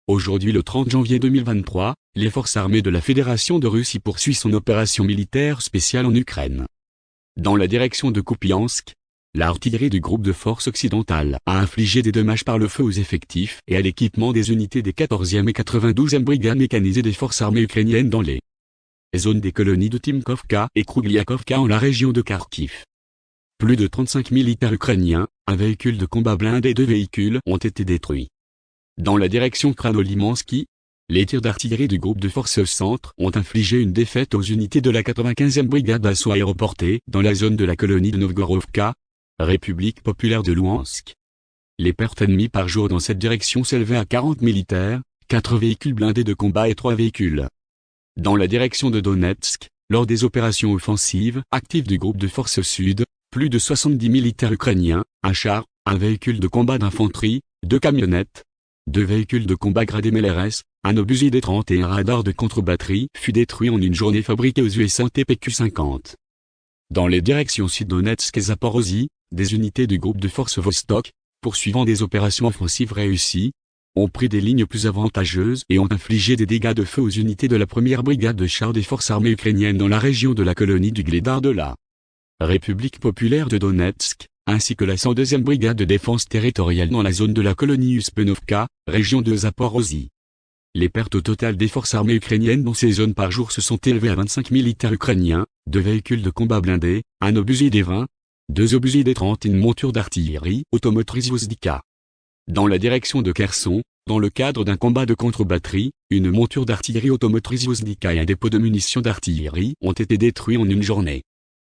Aujourd'hui le 30 janvier 2023, les forces armées de la Fédération de Russie poursuivent son opération militaire spéciale en Ukraine. Dans la direction de Kupiansk, l'artillerie du groupe de forces occidentales a infligé des dommages par le feu aux effectifs et à l'équipement des unités des 14e et 92e brigades mécanisées des forces armées ukrainiennes dans les zones des colonies de Timkovka et Krugliakovka en la région de Kharkiv. Plus de 35 militaires ukrainiens, un véhicule de combat blindé et 2 véhicules ont été détruits. Dans la direction Kranolimansky, les tirs d'artillerie du groupe de forces centre ont infligé une défaite aux unités de la 95e brigade d'assaut aéroportée dans la zone de la colonie de Novgorovka, République populaire de Louhansk. Les pertes ennemies par jour dans cette direction s'élevaient à 40 militaires, 4 véhicules blindés de combat et 3 véhicules. Dans la direction de Donetsk, lors des opérations offensives actives du groupe de forces sud, plus de 70 militaires ukrainiens, un char, un véhicule de combat d'infanterie, 2 camionnettes, 2 véhicules de combat gradés MLRS, un obusier D-30 et un radar de contre-batterie fut détruit en une journée fabriqué aux USA TPQ-50. Dans les directions Sud-Donetsk et Zaporozhye, des unités du groupe de forces Vostok, poursuivant des opérations offensives réussies, ont pris des lignes plus avantageuses et ont infligé des dégâts de feu aux unités de la 1re brigade de chars des forces armées ukrainiennes dans la région de la colonie du Gledar de la République populaire de Donetsk, ainsi que la 102e brigade de défense territoriale dans la zone de la colonie Uspenovka, région de Zaporozhye. Les pertes au total des forces armées ukrainiennes dans ces zones par jour se sont élevées à 25 militaires ukrainiens, 2 véhicules de combat blindés, un obusier D-20, 2 obusiers D-30 et une monture d'artillerie automotrice Vozdika. Dans la direction de Kherson, dans le cadre d'un combat de contre-batterie, une monture d'artillerie automotrice Vozdika et un dépôt de munitions d'artillerie ont été détruits en une journée.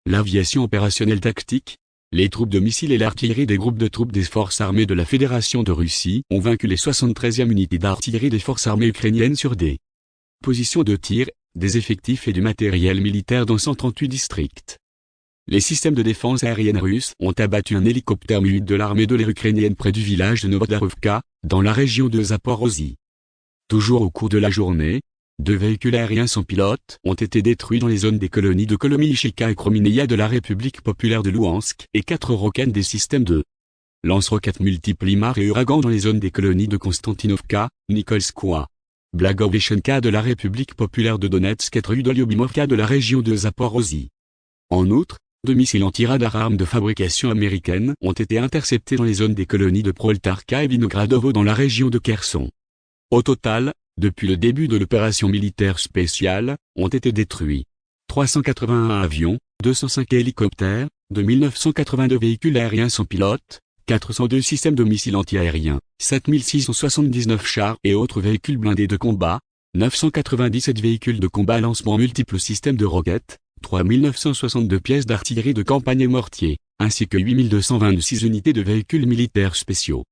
L'aviation opérationnelle tactique, les troupes de missiles et l'artillerie des groupes de troupes des forces armées de la Fédération de Russie ont vaincu les 73e unités d'artillerie des forces armées ukrainiennes sur des positions de tir, des effectifs et du matériel militaire dans 138 districts. Les systèmes de défense aérienne russes ont abattu un hélicoptère Mi-8 de l'armée de l'air ukrainienne près du village de Novodarovka, dans la région de Zaporozhye. Toujours au cours de la journée, 2 véhicules aériens sans pilote ont été détruits dans les zones des colonies de Kolomiïchka et Kromineia de la République populaire de Louhansk et 4 roquettes des systèmes de lance-roquettes multiples Imar et Uragan dans les zones des colonies de Konstantinovka, Nikolskoye, Blagoveshchenka de la République populaire de Donetsk et Trudolyobimovka de la région de Zaporozhye. En outre, 2 missiles anti-radar armes de fabrication américaine ont été interceptés dans les zones des colonies de Proltarka et Vinogradovo dans la région de Kherson. Au total, depuis le début de l'opération militaire spéciale, ont été détruits 381 avions, 205 hélicoptères, 2982 véhicules aériens sans pilote, 402 systèmes de missiles antiaériens, 7679 chars et autres véhicules blindés de combat, 997 véhicules de combat à lancement multiples systèmes de roquettes, 3962 pièces d'artillerie de campagne et mortiers, ainsi que 8226 unités de véhicules militaires spéciaux.